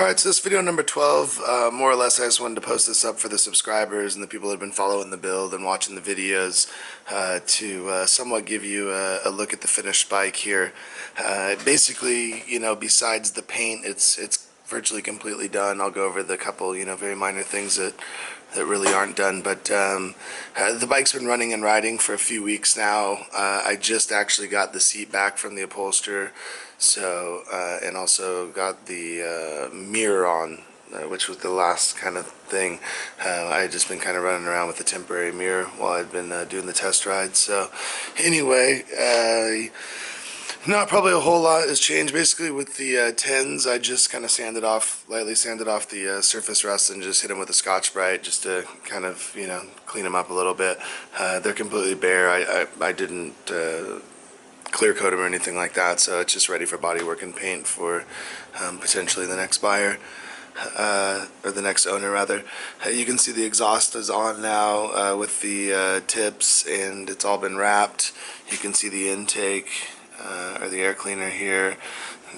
Alright, so this video number 12, more or less I just wanted to post this up for the subscribers and the people that have been following the build and watching the videos to somewhat give you a look at the finished bike here. Basically, besides the paint, it's virtually completely done. I'll go over the couple, very minor things that really aren't done, but the bike's been running and riding for a few weeks now. I just actually got the seat back from the upholsterer, so and also got the mirror on, which was the last kind of thing. I had just been kind of running around with a temporary mirror while I'd been doing the test ride. So anyway, not probably a whole lot has changed. Basically with the 10s, I just kind of lightly sanded off the surface rust and just hit them with a Scotch-Brite just to kind of, clean them up a little bit. They're completely bare. I didn't clear coat them or anything like that, so it's just ready for bodywork and paint for potentially the next buyer. Or the next owner rather. You can see the exhaust is on now with the tips, and it's all been wrapped. You can see the intake or the air cleaner here.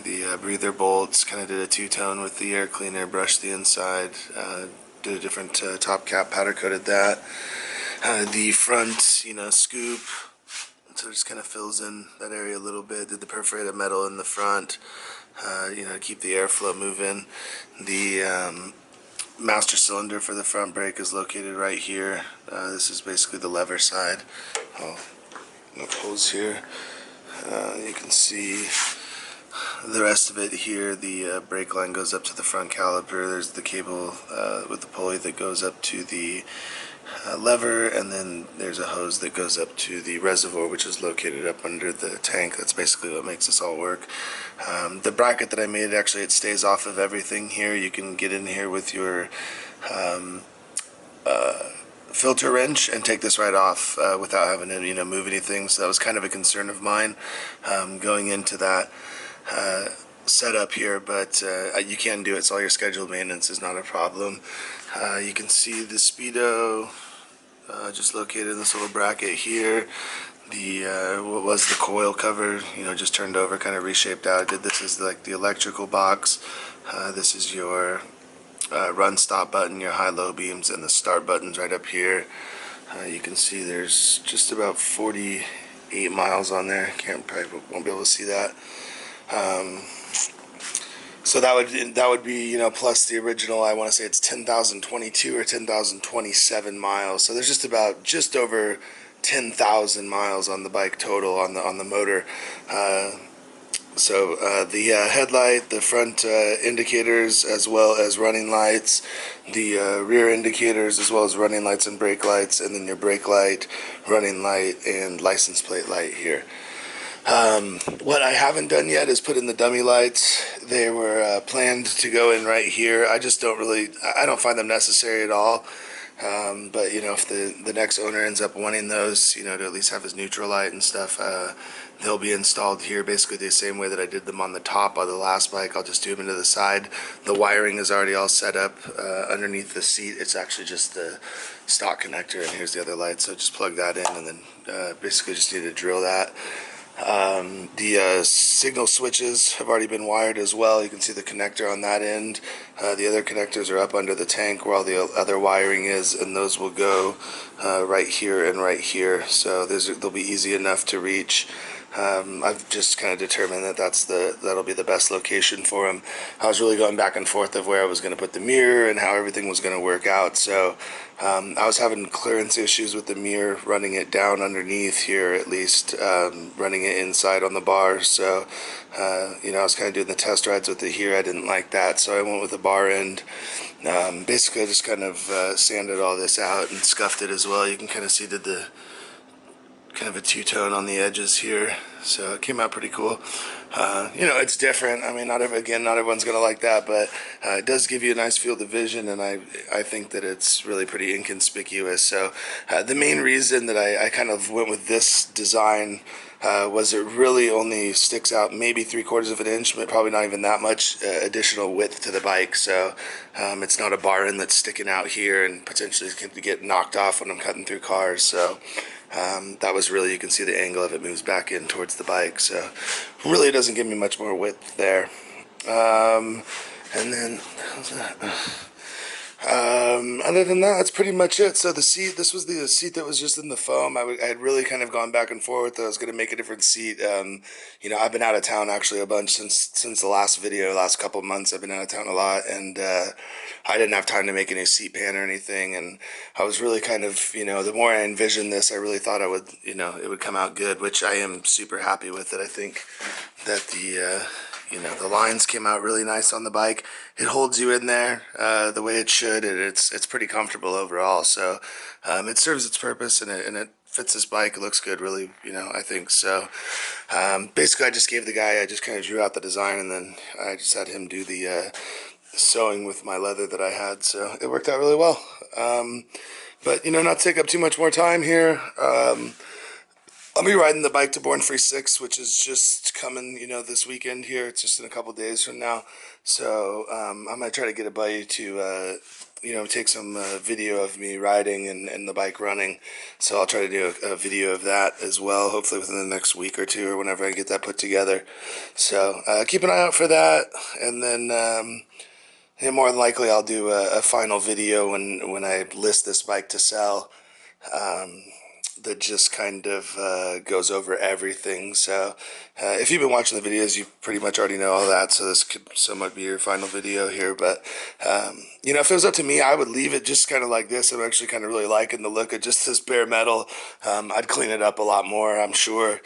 The breather bolts, kind of did a two-tone with the air cleaner, brushed the inside, did a different top cap, powder coated that. The front, scoop, so it just kind of fills in that area a little bit. Did the perforated metal in the front, to keep the airflow moving. The master cylinder for the front brake is located right here. This is basically the lever side. No holes here. You can see the rest of it here. The brake line goes up to the front caliper. There's the cable with the pulley that goes up to the lever, and then there's a hose that goes up to the reservoir, which is located up under the tank. That's basically what makes this all work. The bracket that I made, actually, it stays off of everything here. You can get in here with your filter wrench and take this right off without having to move anything. So that was kind of a concern of mine going into that setup here, but you can do it, so all your scheduled maintenance is not a problem. You can see the speedo just located in this little bracket here. The what was the coil cover, just turned over, kind of reshaped out. This is like the electrical box. This is your run stop button, your high-low beams, and the start buttons right up here. You can see there's just about 48 miles on there. Probably won't be able to see that. So that would be plus the original. I want to say it's 10,022 or 10,027 miles. So there's just over 10,000 miles on the bike total on the motor. So the headlight, the front indicators, as well as running lights, the rear indicators, as well as running lights and brake lights, and then your brake light, running light, and license plate light here. What I haven't done yet is put in the dummy lights. They were planned to go in right here. I don't find them necessary at all. But if the next owner ends up wanting those, to at least have his neutral light and stuff, they'll be installed here basically the same way that I did them on the top of the last bike. I'll just do them into the side. The wiring is already all set up underneath the seat. It's actually just the stock connector, and here's the other light, so just plug that in, and then basically just need to drill that. The signal switches have already been wired as well. You can see the connector on that end. The other connectors are up under the tank where all the other wiring is, and those will go right here and right here. So they'll be easy enough to reach. I've just kind of determined that that'll be the best location for them. I was really going back and forth of where I was going to put the mirror and how everything was going to work out. So I was having clearance issues with the mirror, running it down underneath here, at least running it inside on the bar. So I was kind of doing the test rides with it here. I didn't like that, so I went with the bar end. Basically I just kind of sanded all this out and scuffed it as well. You can kind of see the kind of a two-tone on the edges here, so it came out pretty cool. It's different. I mean, not everyone's gonna like that, but it does give you a nice field of vision, and I think that it's really pretty inconspicuous. So the main reason that I kind of went with this design was it really only sticks out maybe 3/4 of an inch, but probably not even that much additional width to the bike. So it's not a bar end that's sticking out here and potentially could get knocked off when I'm cutting through cars. So that was really, you can see the angle of it moves back in towards the bike, so really it doesn't give me much more width there. And then, how's that? Other than that, that's pretty much it. So the seat, this was the seat that was just in the foam. I had really kind of gone back and forth. I was going to make a different seat. I've been out of town actually a bunch since the last video, last couple of months. I've been out of town a lot, and I didn't have time to make any seat pan or anything. And I was really kind of, the more I envisioned this, I really thought it would come out good, which I am super happy with it. I think that the lines came out really nice on the bike. It holds you in there the way it should, and it's pretty comfortable overall. So it serves its purpose, and it fits this bike. It looks good, really. I think so. Basically, I just kind of drew out the design, and then I just had him do the sewing with my leather that I had. So it worked out really well. But not to take up too much more time here. I'll be riding the bike to Born Free 6, which is just coming, this weekend here. It's just in a couple days from now. So I'm going to try to get a buddy to, take some video of me riding and the bike running. So I'll try to do a video of that as well, hopefully within the next week or two or whenever I get that put together. So keep an eye out for that. And then more than likely I'll do a final video when I list this bike to sell. That just kind of goes over everything. So if you've been watching the videos, you pretty much already know all that. So this could somewhat be your final video here. But, if it was up to me, I would leave it just kind of like this. I'm actually kind of really liking the look of just this bare metal. I'd clean it up a lot more, I'm sure,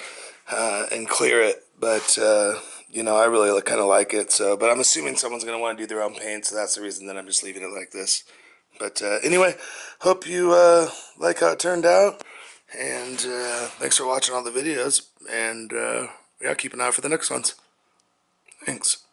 and clear it. But, I really kind of like it. So, but I'm assuming someone's going to want to do their own paint. So that's the reason that I'm just leaving it like this. But anyway, hope you like how it turned out. And thanks for watching all the videos. And keep an eye out for the next ones. Thanks.